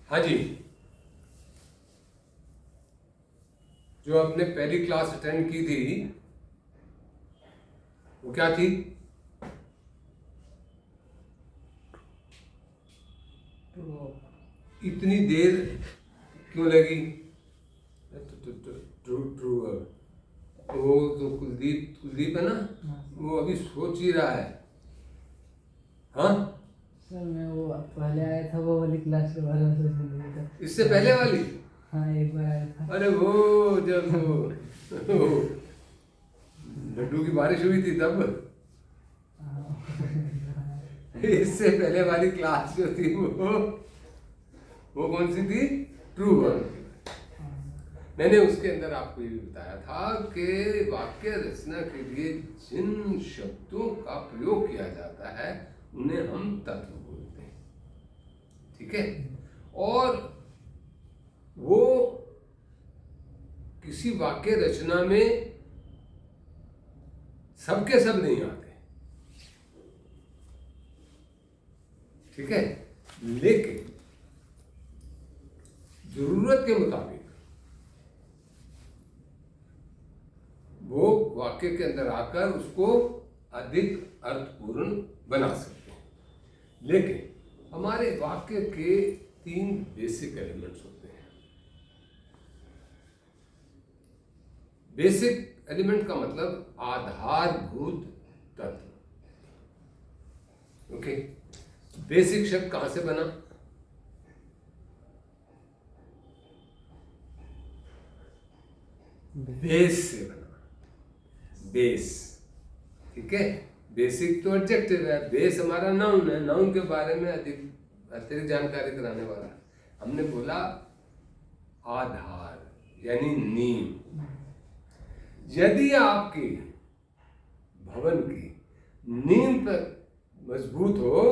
हाँ जी, जो आपने पहली क्लास अटेंड की थी वो क्या थी? इतनी देर क्यों लगी? ट्रू ट्रू वो तो कुलदीप है ना, वो अभी सोच ही रहा है। हाँ सर मैं वो पहले आया था वो वाली क्लास के बारे में सोच रही था। इससे पहले वाली? हाँ एक बार आया था। अरे वो जब वो लड्डू की बारिश हुई थी तब। इससे पहले वाली क्लास जो थी वो कौन सी थी? True word. मैंने उसके अंदर आपको ये बताया था कि वाक्य रचना के लिए जिन शब्दों का प्रयोग किया जाता है उन्हें हम तत्व बोलते हैं, ठीक है? और वो किसी वाक्य रचना में सबके सब नहीं आते, ठीक है? लेकिन जरूरत के मुताबिक वो वाक्य के अंदर आकर उसको अधिक अर्थपूर्ण बना सकते हैं। लेकिन हमारे वाक्य के 3 बेसिक एलिमेंट्स होते हैं। बेसिक एलिमेंट का मतलब आधारभूत तत्व। ओके, बेसिक शब्द कहां से बना? बेस से बना। बेस, ठीक है? बेसिक तो एडजेक्टिव है, बेस हमारा नाउन है। नाउन के बारे में अतिरिक्त जानकारी कराने वाला। हमने बोला आधार यानी नींव। यदि आपकी भवन की नींव पर मजबूत हो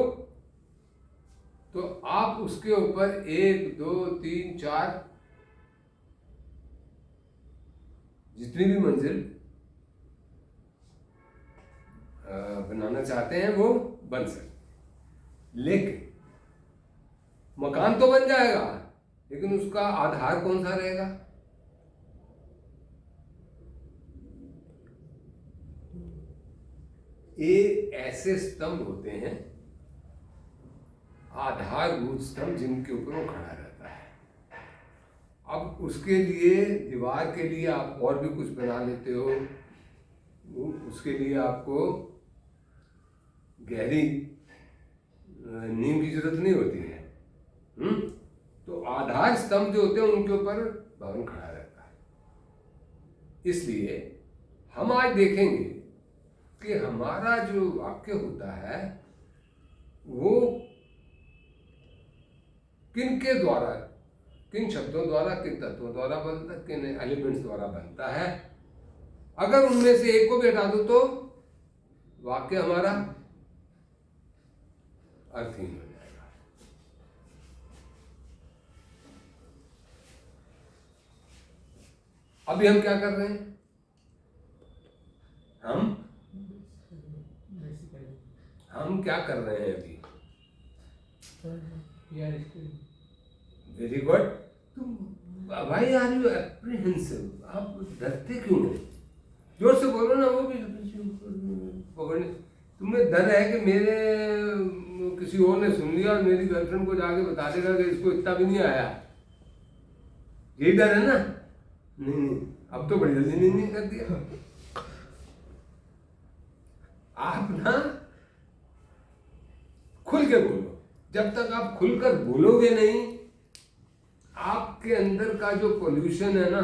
तो आप उसके ऊपर 1 2 3 4 जितनी भी मंजिल बनाना चाहते हैं वो बन सकते। लेकिन मकान तो बन जाएगा, लेकिन उसका आधार कौन सा रहेगा? ये ऐसे स्तंभ होते हैं, आधारभूत स्तंभ, जिनके ऊपर वो खड़ा रहता है। अब उसके लिए, दीवार के लिए आप और भी कुछ बना लेते हो, उसके लिए आपको गहरी नींव की जरूरत नहीं होती है। तो आधार स्तंभ जो होते हैं उनके ऊपर भवन खड़ा रहता है। इसलिए हम आज देखेंगे कि हमारा जो वाक्य होता है वो किन के द्वारा, किन शब्दों द्वारा, किन तत्वों द्वारा बनता है, किन एलिमेंट्स द्वारा बनता है। अगर उनमें से एक को भी हटा दो तो वाक्य हमारा अर्थहीन हो जाएगा। अभी हम क्या कर रहे हैं? हम क्या कर रहे हैं अभी? Very good. भाई आर यू एप्रीहेंसिव? आप डरते क्यों हो? जोर से बोलो ना। वो भी पकड़ने, तुम्हें डर है कि मेरे किसी और ने सुन लिया और मेरी गर्लफ्रेंड को जाके बता देगा कि इसको इतना भी नहीं आया। यही डर है ना? नहीं, अब तो बड़ी जल्दी नहीं कर दिया। आप ना खुल के बोलो। जब तक आप खुलकर बोलोगे नहीं, आपके अंदर का जो पोल्यूशन है ना,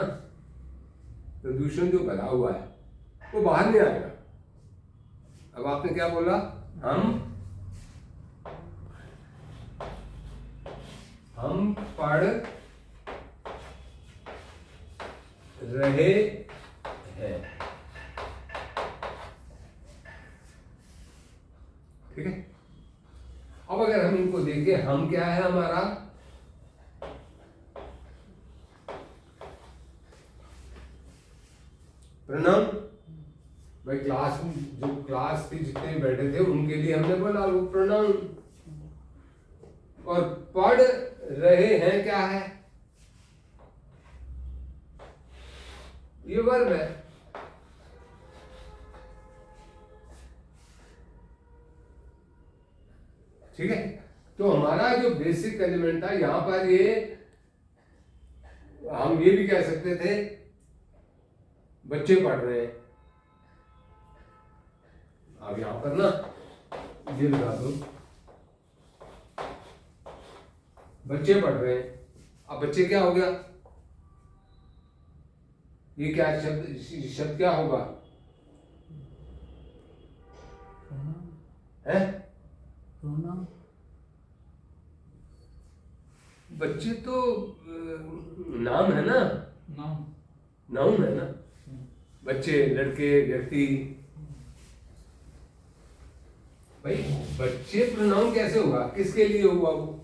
प्रदूषण जो भरा हुआ है, वो बाहर नहीं आएगा। अब आपने क्या बोला? हम पढ़ रहे हैं, ठीक है? अब अगर हम इनको देखें, हम क्या है हमारा? प्रोनाउन। भाई क्लास में जो क्लास थी, जितने बैठे थे उनके लिए हमने बोला वो प्रोनाउन। और पढ़ रहे हैं क्या है? ये वर्ब है। ठीक है, तो हमारा जो बेसिक एलिमेंट था यहां पर, ये हम ये भी कह सकते थे बच्चे पढ़ रहे हैं। अब यहां पर ना ये लगा दो, बच्चे पढ़ रहे हैं। अब बच्चे क्या हो गया? ये क्या शब्द, शब्द क्या होगा? है प्रोनाउन। बच्चे तो नाम है ना, नाउन। नाउन है ना। बच्चे, लड़के, व्यक्ति। भाई बच्चे प्रोनाउन कैसे होगा? किसके लिए हुआ वो?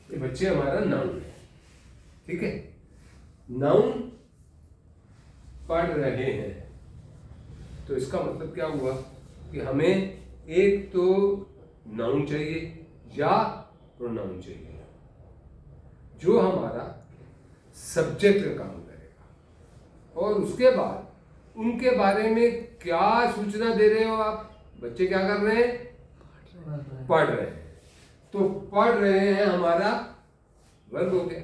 ये बच्चे हमारा नाउन है। ठीक है, नाउन पढ़ रहे हैं, तो इसका मतलब क्या हुआ कि हमें एक तो नाउन चाहिए या प्रोनाउन चाहिए जो हमारा सब्जेक्ट का काम करेगा, और उसके बाद उनके बारे में क्या सूचना दे रहे हो आप? बच्चे क्या कर रहे हैं? पढ़ रहे हैं। तो पढ़ रहे हैं हमारा वर्ब हो गया।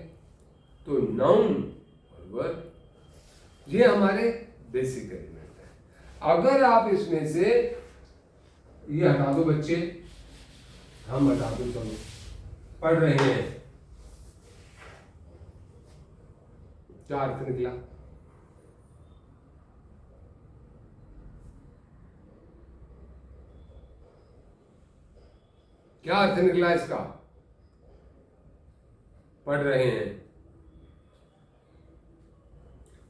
तो नाउन और वर्ब ये हमारे बेसिक एलिमेंट है। अगर आप इसमें से ये हटा दो, बच्चे हम हटा दो, चलो पढ़ रहे हैं, क्या अर्थ निकला? क्या अर्थ निकला इसका? पढ़ रहे हैं।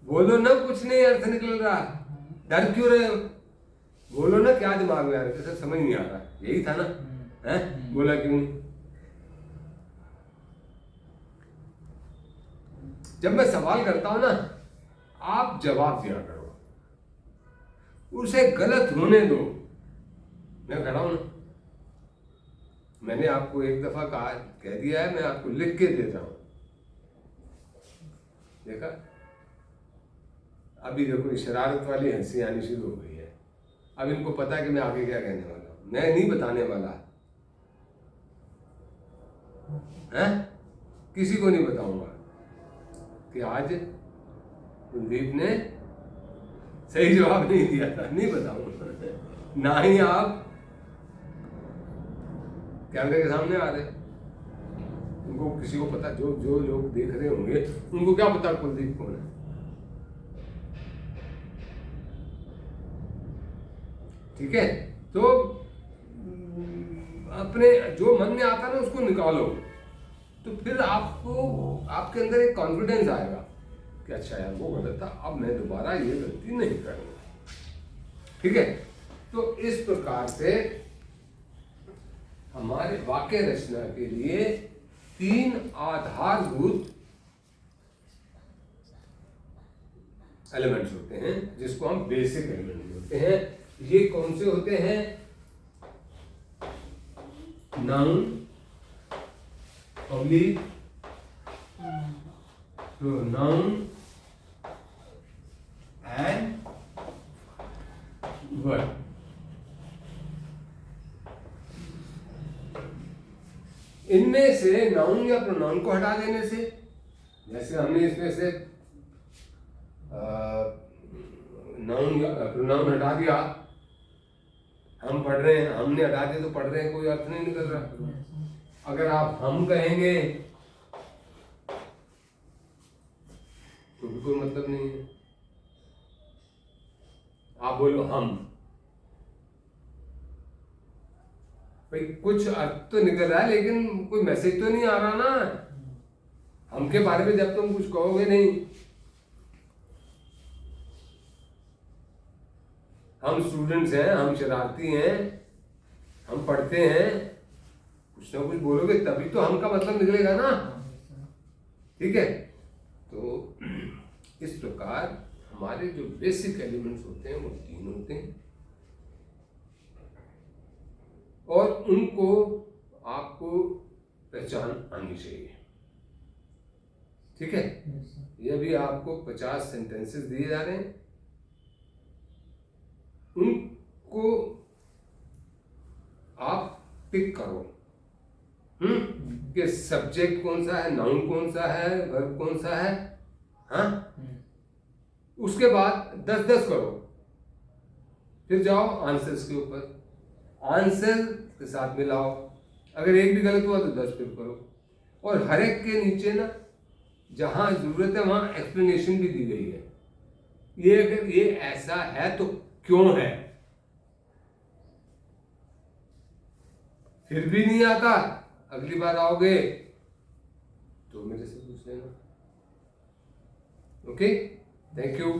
बोलो ना, कुछ नहीं अर्थ निकल रहा, डर क्यों रहे हो? बोलो ना, क्या दिमाग में आ रहा है? समझ नहीं आ रहा, यही था ना? है, बोला क्यों नहीं? जब मैं सवाल करता हूं ना, आप जवाब दिया करो, उसे गलत होने दो। मैं खड़ा हूं ना, मैंने आपको एक दफा कह दिया है, मैं आपको लिख के देता हूं। देखा, अभी देखो शरारत वाली हंसी आनी शुरू हो गई है। अब इनको पता है कि मैं आगे क्या कहने वाला हूं। मैं नहीं बताने वाला है, किसी को नहीं बताऊंगा कि आज कुलदीप ने सही जवाब नहीं दिया था। नहीं बताऊंगा, ना ही आप कैमरे के सामने आ रहे। उनको, किसी को पता, जो लोग देख रहे होंगे उनको क्या पता कुलदीप कौन है? ठीक है, तो अपने जो मन में आता है ना उसको निकालो, तो फिर आपको, आपके अंदर एक कॉन्फिडेंस आएगा कि अच्छा यार वो गलत था, अब मैं दोबारा ये गलती नहीं करूंगा। ठीक है, तो इस प्रकार से हमारे वाक्य रचना के लिए 3 आधारभूत एलिमेंट्स होते हैं जिसको हम बेसिक एलिमेंट बोलते हैं। ये कौन से होते हैं? Noun, oblique pronoun and verb. इनमें से नाउन या प्रोनाउन को हटा देने से, जैसे हमने इसमें से नाउन या प्रोनाउन हटा दिया, हम पढ़ रहे हैं, हमने हटा दिया तो पढ़ रहे हैं, कोई अर्थ नहीं निकल रहा। अगर आप हम कहेंगे तो भी कोई मतलब नहीं है। आप बोलो हम, भाई कुछ अर्थ तो निकल रहा है लेकिन कोई मैसेज तो नहीं आ रहा ना। हम के बारे में जब तुम कुछ कहोगे नहीं, हम स्टूडेंट्स हैं, हम शरारती हैं, हम पढ़ते हैं, कुछ ना कुछ बोलोगे तभी तो हम का मतलब निकलेगा ना। ठीक है, तो इस प्रकार हमारे जो बेसिक एलिमेंट्स होते हैं वो 3 होते हैं। उनको आपको पहचान आनी चाहिए। ठीक है, Yes, sir. ये भी आपको 50 सेंटेंसेस दिए जा रहे हैं, उनको आप पिक करो कि सब्जेक्ट कौन सा है, नाउन कौन सा है, वर्ब कौन सा है। हाँ, उसके बाद 10-10 करो, फिर जाओ आंसर्स के ऊपर, आंसर के साथ मिलाओ, अगर एक भी गलत हुआ तो 10 फिर करो, और हर एक के नीचे ना जहां जरूरत है वहां एक्सप्लेनेशन भी दी गई है। ये अगर ये ऐसा है तो क्यों है, फिर भी नहीं आता, अगली बार आओगे तो मेरे से पूछ लेना। Okay, thank you.